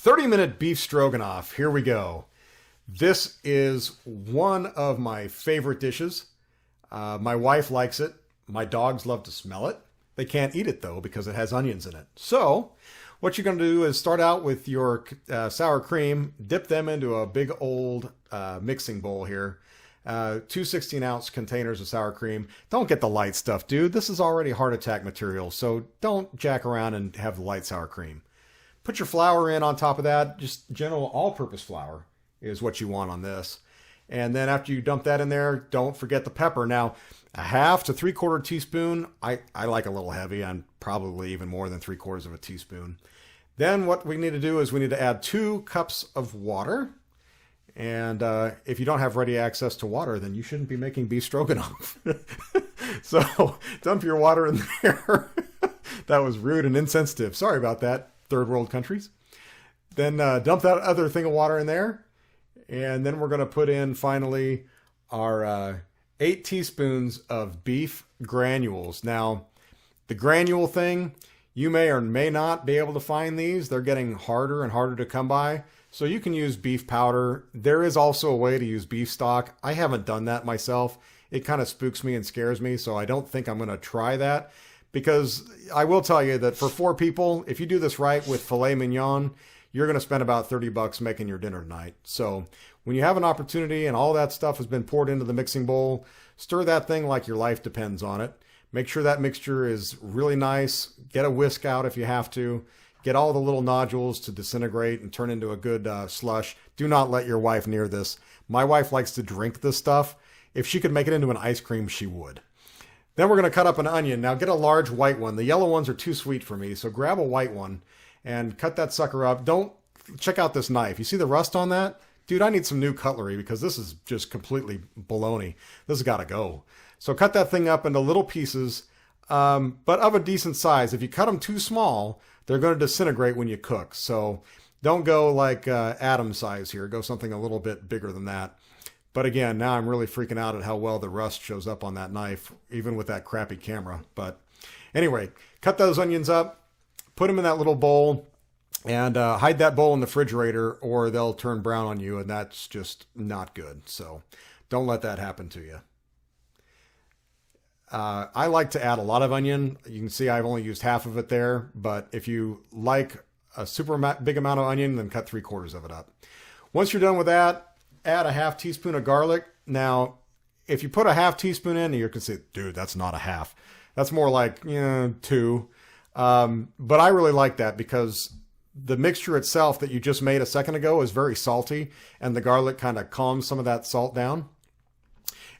30-minute beef stroganoff. Here we go. This is one of my favorite dishes. My wife likes it. My dogs love to smell it. They can't eat it, though, because it has onions in it. So what you're going to do is start out with your sour cream, dip them into a big old mixing bowl here. 2 16-ounce containers of sour cream. Don't get the light stuff, dude. This is already heart attack material, so don't jack around and have the light sour cream. Put your flour in on top of that. Just general all-purpose flour is what you want on this. And then after you dump that in there, don't forget the pepper. Now, a half to 3/4 teaspoon. I like a little heavy. I'm probably even more than 3/4 of a teaspoon. Then what we need to do is we need to add 2 cups of water. And if you don't have ready access to water, then you shouldn't be making beef stroganoff. So dump your water in there. That was rude and insensitive. Sorry about that, third world countries. Then dump that other thing of water in there. And then we're going to put in, finally, our 8 teaspoons of beef granules. Now, the granule thing, you may or may not be able to find these. They're getting harder and harder to come by. So you can use beef powder. There is also a way to use beef stock. I haven't done that myself. It kind of spooks me and scares me, so I don't think I'm going to try that. Because I will tell you that for 4 people, if you do this right with filet mignon, you're going to spend about $30 making your dinner tonight. So when you have an opportunity and all that stuff has been poured into the mixing bowl, stir that thing like your life depends on it. Make sure that mixture is really nice. Get a whisk out if you have to. Get all the little nodules to disintegrate and turn into a good slush. Do not let your wife near this. My wife likes to drink this stuff. If she could make it into an ice cream, she would. Then we're going to cut up an onion. Now get a large white one. The yellow ones are too sweet for me, so grab a white one and cut that sucker up. Don't check out this knife. You see the rust on that? Dude, I need some new cutlery because this is just completely baloney. This has got to go. So cut that thing up into little pieces, but of a decent size. If you cut them too small, they're going to disintegrate when you cook. So don't go like atom size here. Go something a little bit bigger than that. But again, now I'm really freaking out at how well the rust shows up on that knife, even with that crappy camera. But anyway, cut those onions up, put them in that little bowl, and hide that bowl in the refrigerator or they'll turn brown on you, and that's just not good. So don't let that happen to you. I like to add a lot of onion. You can see I've only used half of it there, but if you like a super big amount of onion, then cut 3/4 of it up. Once you're done with that, add a half teaspoon of garlic. Now, if you put a half teaspoon in, you're going to say, dude, that's not a half. That's more like 2. But I really like that because the mixture itself that you just made a second ago is very salty, and the garlic kind of calms some of that salt down.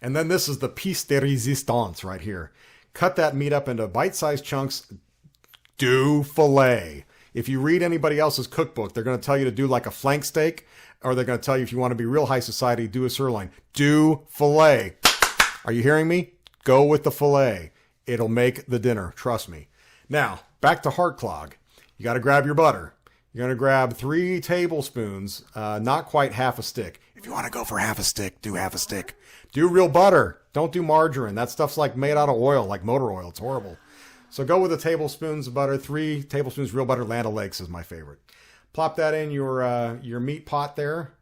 And then this is the piece de resistance right here. Cut that meat up into bite-sized chunks. Do filet. If you read anybody else's cookbook, they're going to tell you to do like a flank steak, or they're going to tell you if you want to be real high society, do a sirloin. Do filet. Are you hearing me? Go with the filet. It'll make the dinner. Trust me. Now, back to heart clog. You got to grab your butter. You're going to grab 3 tablespoons, not quite half a stick. If you want to go for half a stick, do half a stick. Do real butter. Don't do margarine. That stuff's like made out of oil, like motor oil. It's horrible. So go with the tablespoons of butter. 3 tablespoons real butter. Land O'Lakes is my favorite. Plop that in your meat pot there.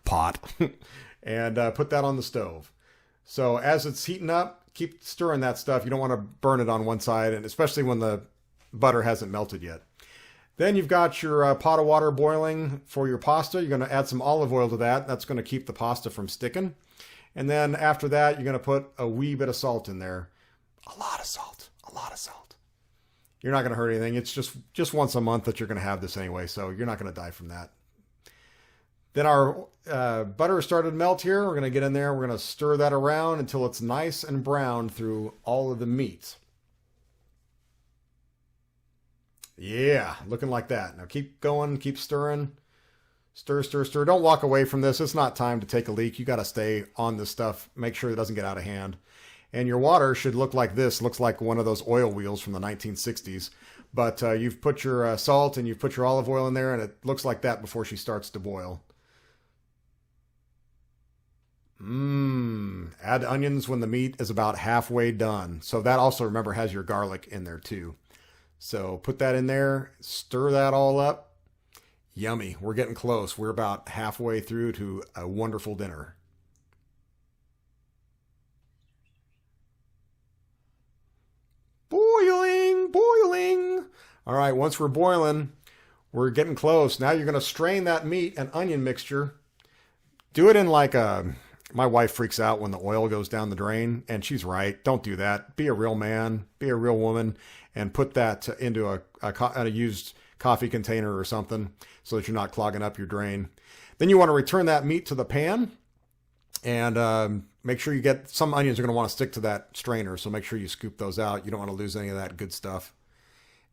Pot. And put that on the stove. So as it's heating up, keep stirring that stuff. You don't want to burn it on one side, and especially when the butter hasn't melted yet. Then you've got your pot of water boiling for your pasta. You're going to add some olive oil to that. That's going to keep the pasta from sticking. And then after that, you're going to put a wee bit of salt in there. A lot of salt. A lot of salt. You're not going to hurt anything. It's just once a month that you're going to have this anyway, so you're not going to die from that. Then our butter started to melt here. We're going to get in there. We're going to stir that around until it's nice and brown through all of the meat. Yeah, looking like that. Now keep going, keep stirring. Stir, stir, stir. Don't walk away from this. It's not time to take a leak. You got to stay on this stuff. Make sure it doesn't get out of hand. And your water should look like this. Looks like one of those oil wheels from the 1960s. But you've put your salt and you've put your olive oil in there, and it looks like that before she starts to boil. Add onions when the meat is about halfway done. So that also, remember, has your garlic in there too. So put that in there, stir that all up. Yummy. We're getting close. We're about halfway through to a wonderful dinner. Boiling, boiling. All right, once we're boiling, we're getting close. Now you're going to strain that meat and onion mixture. Do it in like a... My wife freaks out when the oil goes down the drain, and she's right. Don't do that. Be a real man. Be a real woman, and put that into a used coffee container or something so that you're not clogging up your drain. Then you want to return that meat to the pan, and make sure you get... Some onions are going to want to stick to that strainer, so make sure you scoop those out. You don't want to lose any of that good stuff.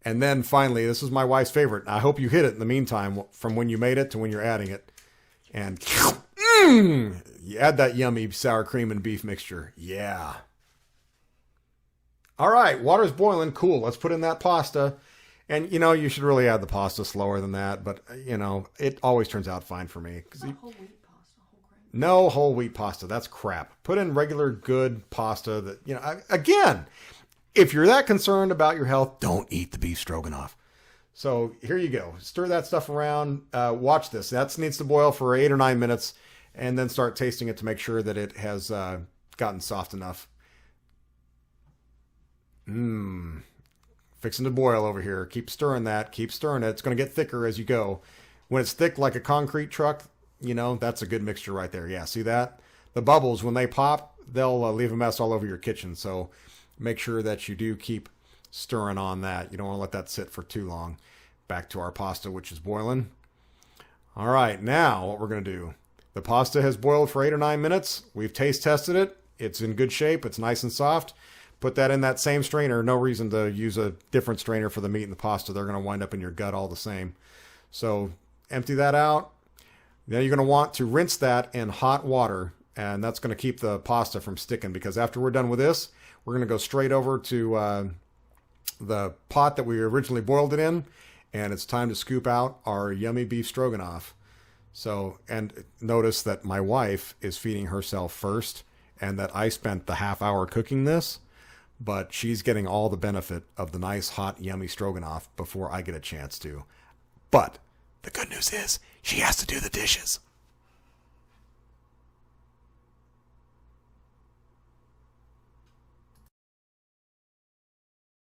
And then finally, this is my wife's favorite. I hope you hit it in the meantime, from when you made it to when you're adding it. And you add that yummy sour cream and beef mixture. Yeah. All right, water's boiling. Cool. Let's put in that pasta. And, you should really add the pasta slower than that. But, it always turns out fine for me. Whole wheat pasta, whole grain. No whole wheat pasta. That's crap. Put in regular good pasta that, again, if you're that concerned about your health, don't eat the beef stroganoff. So here you go. Stir that stuff around. Watch this. That needs to boil for 8 or 9 minutes, and then start tasting it to make sure that it has gotten soft enough. Fixing to boil over here. Keep stirring that. Keep stirring it. It's going to get thicker as you go. When it's thick like a concrete truck, that's a good mixture right there. Yeah, see that? The bubbles, when they pop, they'll leave a mess all over your kitchen. So make sure that you do keep stirring on that. You don't want to let that sit for too long. Back to our pasta, which is boiling. All right, now what we're going to do. The pasta has boiled for 8 or 9 minutes. We've taste tested it. It's in good shape. It's nice and soft. Put that in that same strainer. No reason to use a different strainer for the meat and the pasta. They're going to wind up in your gut all the same. So empty that out. Then you're going to want to rinse that in hot water, and that's going to keep the pasta from sticking, because after we're done with this, we're going to go straight over to the pot that we originally boiled it in, and it's time to scoop out our yummy beef stroganoff. So, and notice that my wife is feeding herself first, and that I spent the half hour cooking this, but she's getting all the benefit of the nice, hot, yummy stroganoff before I get a chance to. But the good news is she has to do the dishes.